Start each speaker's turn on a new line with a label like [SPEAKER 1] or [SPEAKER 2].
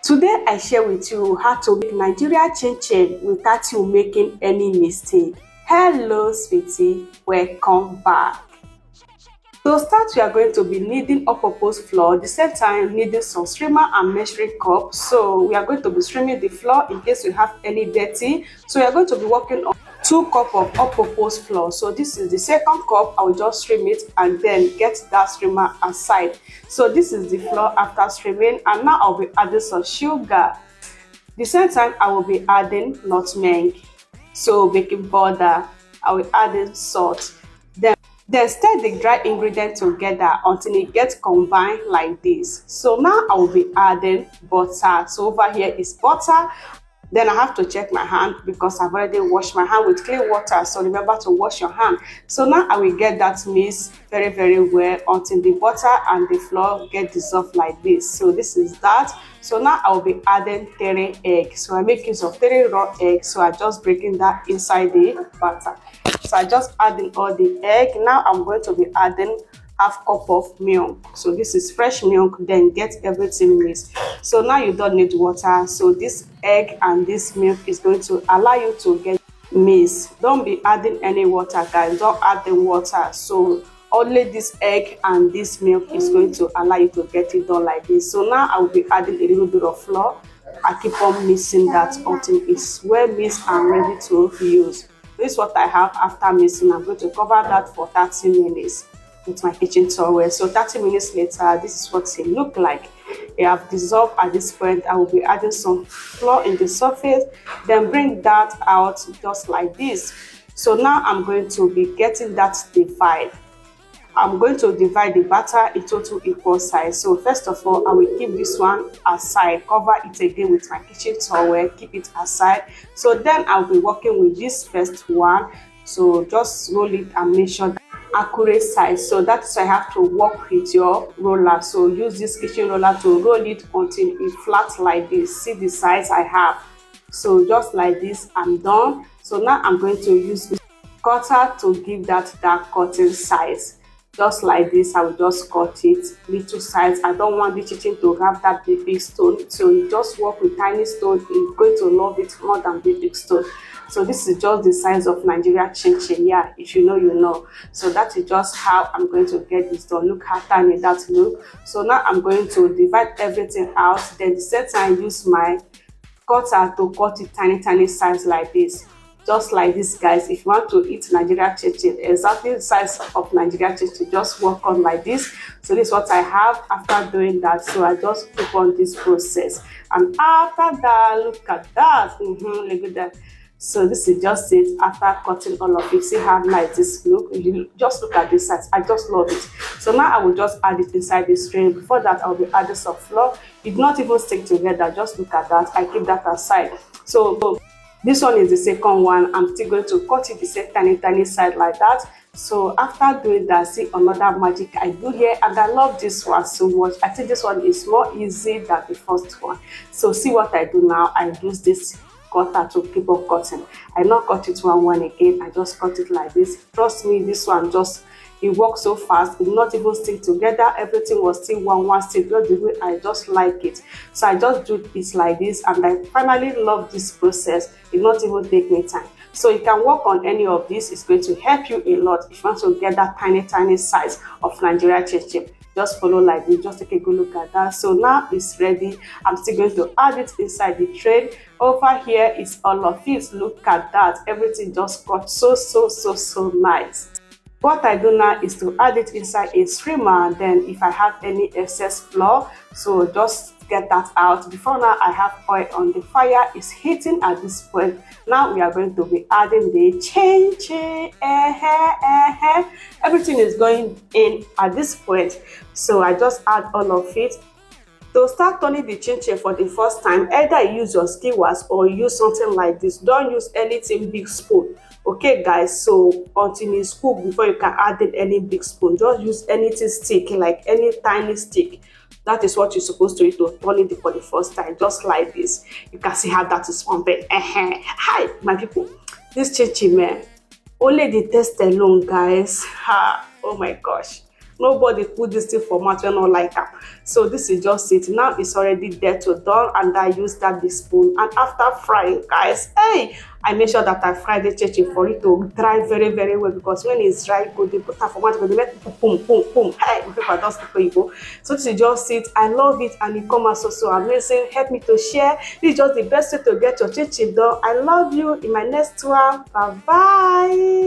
[SPEAKER 1] Today I share with you how to make Nigerian ChinChin without you making any mistake. Hello sweetie, welcome back. To start, we are going to be needing all-purpose flour, the same time needing some streamer and measuring cup. So we are going to be streaming the flour in case we have any dirty. So we are going to be working on 2 cups of all-purpose flour. So this is the second cup. I will just stream it and then get that streamer aside. So this is the flour after streaming, and now I'll be adding some sugar. The same time I will be adding nutmeg, so baking powder. I will add in salt. Then stir the dry ingredient together until it gets combined like this. So now I will be adding butter. So over here is butter. Then I have to check my hand because I've already washed my hand with clean water. So remember to wash your hand. So now I will get that mix very well until the butter and the flour get dissolved like this. So this is that. So now I will be adding 3 eggs. So I make use of 3 raw eggs. So I just breaking that inside the butter. So I just adding all the egg. Now I'm going to be adding half cup of milk. So this is fresh milk. Then get everything mixed. So now you don't need water. So this egg and this milk is going to allow you to get mixed. Don't be adding any water, guys. Don't add the water. So only this egg and this milk is going to allow you to get it done like this. So now I will be adding a little bit of flour. I keep on mixing that until it's well mixed and ready to use. This is what I have after mixing. I'm going to cover that for 30 minutes with my kitchen towel. So 30 minutes later, this is what it look like. It have dissolved at this point. I will be adding some flour in the surface, then bring that out just like this. So now I'm going to be getting that divided. I'm going to divide the batter into 2 equal sides. So first of all, I will keep this one aside, cover it again with my kitchen towel, keep it aside. So then I'll be working with this first one. So just roll it and make sure that accurate size. So that's why I have to work with your roller. So use this kitchen roller to roll it until it flat like this. See the size I have. So just like this, I'm done. So now I'm going to use this cutter to give that cutting size. Just like this, I will just cut it little size. I don't want the chicken to have that big stone, so you just work with tiny stone. You're going to love it more than big stone. So this is just the size of Nigerian ChinChin. Yeah, if you know, you know. So that is just how I'm going to get this done. Look how tiny that look. So now I'm going to divide everything out. Then the same time use my cutter to cut it tiny size like this. Just like this, guys. If you want to eat Nigerian ChinChin exactly the size of Nigerian ChinChin, just work on like this. So this is what I have after doing that. So I just keep on this process, and after that, look at that. Look at that. So this is just it after cutting all of it. See how nice this look. You just look at this size. I just love it. So now I will just add it inside this tray. Before that, I'll be adding some flour. It not even stick together. Just look at that. I keep that aside. So this one is the second one. I'm still going to cut it the same tiny side like that. So after doing that, see another magic I do here, and I love this one so much. I think this one is more easy than the first one. So see what I do now. I use this cutter to keep on cutting. I not cut it one again. I just cut it like this. Trust me, this one just it works so fast. It not even stick together. Everything was still one stick. Just the way I just like it. So I just do it like this, and I finally love this process. It not even take me time. So you can work on any of this. It's going to help you a lot if you want to get that tiny size of Nigerian ChinChin. Just follow like this. Just take a good look at that. So now it's ready. I'm still going to add it inside the tray. Over here is all of it. Look at that. Everything just got so nice. What I do now is to add it inside a streamer. Then if I have any excess flour, so just get that out. Before now, I have oil on the fire. It's heating at this point. Now we are going to be adding the ChinChin. Everything is going in at this point. So I just add all of it. To start turning the ChinChin for the first time, either you use your skewers or use something like this. Don't use anything big spoon. Okay, guys, so until it's cooked before you can add in any big spoon, just use anything stick, like any tiny stick. That is what you're supposed to do to turn it for the first time, just like this. You can see how that is pumping. Hi, my people. This ChinChin, man, only the taste alone, guys. Oh my gosh. Nobody put this thing for mouth wey no like am. So this is just it. Now it's already there to done, and I use that big spoon. And after frying, guys, hey, I make sure that I fry the chinchin for it to dry very very well, because when it's dry, go dey put am for mouth, go dey make boom boom boom. Hey, my people don speak Oyibo. So this is just it. I love it, and it come out so amazing. Help me to share. This is just the best way to get your chinchin done. I love you. In my next one, bye bye.